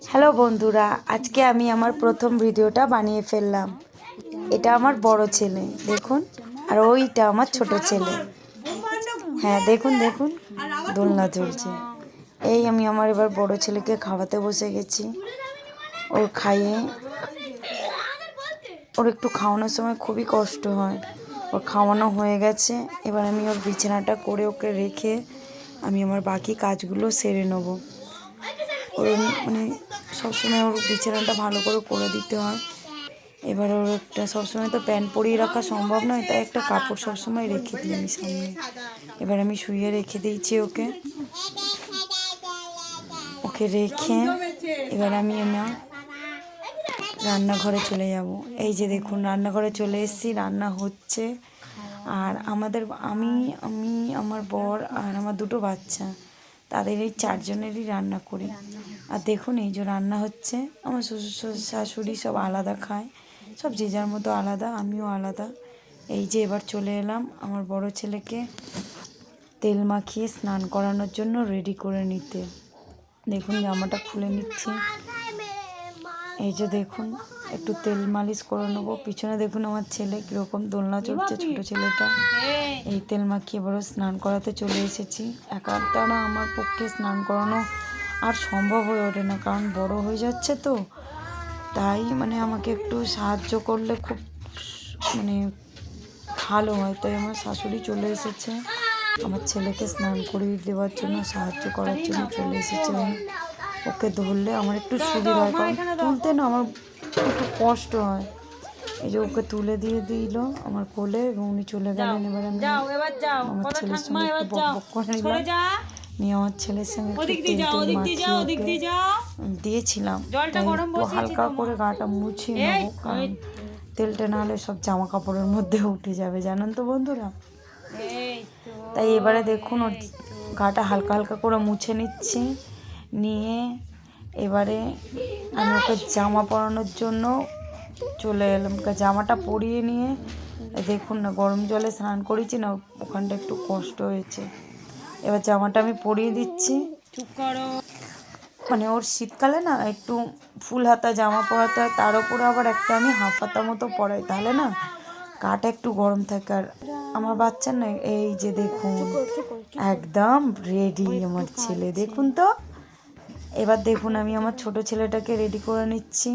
Hello বন্ধুরা, আজকে আমি আমার প্রথম ভিডিওটা বানিয়ে ফেললাম। এটা আমার বড় ছেলে দেখুন, আর ওইটা আমার ছোট ছেলে। হ্যাঁ দেখুন দেখুন, দোলনা চলছে। এই আমি আমার এবার বড় ছেলেকে খাওয়াতে বসে গেছি। ওর খাইয়ে, ওর একটু খাওয়ানোর সময় খুবই কষ্ট হয়। ওর খাওয়ানো হয়ে গেছে, এবার আমি ওর বিছানাটা করে ওকে রেখে আমি আমার বাকি কাজগুলো সেরে নেবো। ওর মানে সবসময় ওর বিছানাটা ভালো করে দিতে হয়। এবার ওর একটা সবসময় তো প্যান্ট পরিয়ে রাখা সম্ভব নয়, তাই একটা কাপড় সবসময় রেখে দিই আমি সামনে। এবার আমি শুয়ে রেখে দিয়েছি ওকে। ওকে রেখে এবার আমি আমার রান্নাঘরে চলে যাব। এই যে দেখুন, রান্নাঘরে চলে এসেছি, রান্না হচ্ছে। আর আমি আমার বর আর আমার দুটো বাচ্চা, তাদের এই চারজনেরই রান্না করি। আর দেখুন এই যে রান্না হচ্ছে, আমার শ্বশুর শাশুড়ি সব আলাদা খায়, সব যে যার মতো আলাদা, আমিও আলাদা। এই যে এবার চলে এলাম আমার বড় ছেলেকে তেল মাখিয়ে স্নান করানোর জন্য রেডি করে নিতে। দেখুন জামাটা খুলে নিচ্ছি। এই যে দেখুন, একটু তেল মালিশ করে নেবো। পিছনে দেখুন আমার ছেলে কীরকম দোলনা চড়ছে, ছোটো ছেলেটা। এই তেল মাখিয়ে বড় স্নান করাতে চলে এসেছি। একাটা না আমার পক্ষে স্নান করানো আর সম্ভব হয়ে ওঠে না, কারণ বড় হয়ে যাচ্ছে তো। তাই আমাকে একটু সাহায্য করলে খুব ভালো হয়। তাই আমার শাশুড়ি চলে এসেছে আমার ছেলেকে স্নান করিয়ে দেওয়ার জন্য, সাহায্য করার জন্য চলে এসেছে। ওকে ধরলে আমার একটু সুবিধা হয়, কারণ তুলতে না আমার একটু কষ্ট হয়। এই যে ওকে তুলে দিয়ে দিল আমার কোলে এবং উনি চলে গেলেন। এবার আমি আমার ছেলের সঙ্গে একটু বক বক করে নিলাম, নিয়ে আমার ছেলের সঙ্গে একটু তেল মাখিয়ে ওকে দিয়েছিলাম। তাই একটু হালকা করে গাটা মুছিয়ে নেবো, কারণ তেলটা না হলে সব জামা কাপড়ের মধ্যে উঠে যাবে, জানেন তো বন্ধুরা। তাই এবারে দেখুন ওর গাটা হালকা হালকা করে মুছে নিচ্ছি। নিয়ে এবারে আমি ওকে জামা পরানোর জন্য চলে এলাম। জামাটা পরিয়ে নিয়ে দেখুন না, গরম জলে স্নান করেছি না, ওখানটা একটু কষ্ট হয়েছে। এবার জামাটা আমি পরিয়ে দিচ্ছি। ওর শীতকালে না একটু ফুল হাতা জামা পরাতে হয়, তার উপরে আবার একটা আমি হাফ হাতা মতো পরাই, তাহলে না গাটা একটু গরম থাকে। আর আমার বাচ্চা না, এই যে দেখুন একদম রেডি আমার ছেলে, দেখুন তো। এবার দেখুন আমি আমার ছোট ছেলেটাকে রেডি করে নিচ্ছি।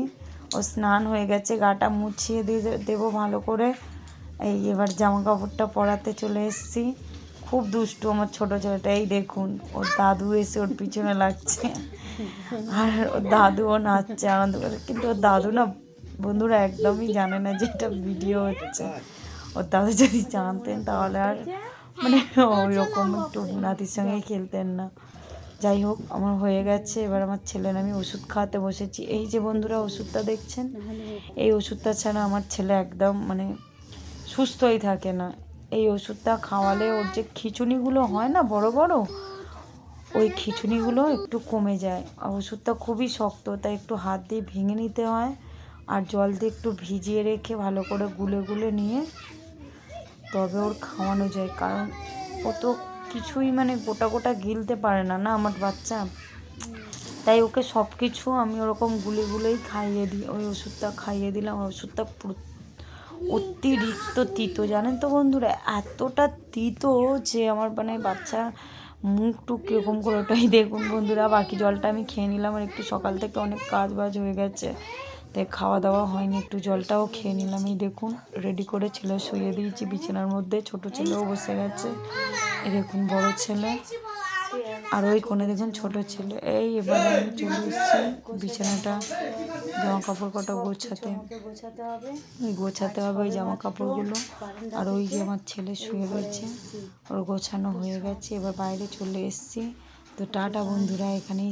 ও স্নান হয়ে গেছে, গাটা মুছিয়ে দিয়ে দেবো ভালো করে। এই এবার জামা কাপড়টা পরাতে চলে এসেছি। খুব দুষ্টু আমার ছোট ছেলেটা। এই দেখুন ওর দাদু এসে ওর পিছনে লাগছে, আর ওর দাদুও নাচছে আনন্দ করে। কিন্তু ওর দাদু না বন্ধুরা একদমই জানে না যে এটা ভিডিও হচ্ছে। ওর দাদু যদি জানতেন তাহলে আর ওই রকম একটু নাতির সঙ্গে খেলতেন না। যাই হোক, আমার হয়ে গেছে। এবার আমার ছেলের আমি ওষুধ খাওয়াতে বসেছি। এই যে বন্ধুরা ওষুধটা দেখছেন, এই ওষুধটা ছাড়া আমার ছেলে একদম সুস্থই থাকে না। এই ওষুধটা খাওয়ালে ওর যে খিঁচুনিগুলো হয় না বড় বড়, ওই খিঁচুনিগুলো একটু কমে যায়। আর ওষুধটা খুবই শক্ত, তাই একটু হাত দিয়ে ভেঙে নিতে হয়, আর জল দিয়ে একটু ভিজিয়ে রেখে ভালো করে গুলে গুলে নিয়ে তবে ওর খাওয়ানো যায়। কারণ ও তো কিছুই গোটা গোটা গিলতে পারে না না আমার বাচ্চা। তাই ওকে সব কিছু আমি ওরকম গুলে গুলেই খাইয়ে দিই। ওই ওষুধটা খাইয়ে দিলাম। ওষুধটা অতিরিক্ত তিতো, জানেন তো বন্ধুরা, এতটা তিতো যে আমার বাচ্চা মুখ টুক কীরকম করে। ওটাই দেখুন বন্ধুরা, বাকি জলটা আমি খেয়ে নিলাম। আর একটু সকাল থেকে অনেক কাজ বাজ হয়ে গেছে, তাই খাওয়া দাওয়া হয়নি, একটু জলটাও খেয়ে নিলাম। এই দেখুন রেডি করে ছেলে শুয়ে দিয়েছি বিছানার মধ্যে। ছোট ছেলেও বসে গেছে। এই দেখুন বড় ছেলে, আর ওই কোণে দেখুন ছোট ছেলে। এই এবারে আমি চলে এসেছি বিছানাটা, জামা কাপড় কটা গোছাতে হবে ওই জামা কাপড়গুলো। আর ওই যে আমার ছেলে শুয়ে রয়েছে, ওর গোছানো হয়ে গেছে। এবার বাইরে চলে এসেছি। তো টাটা বন্ধুরা, এখানেই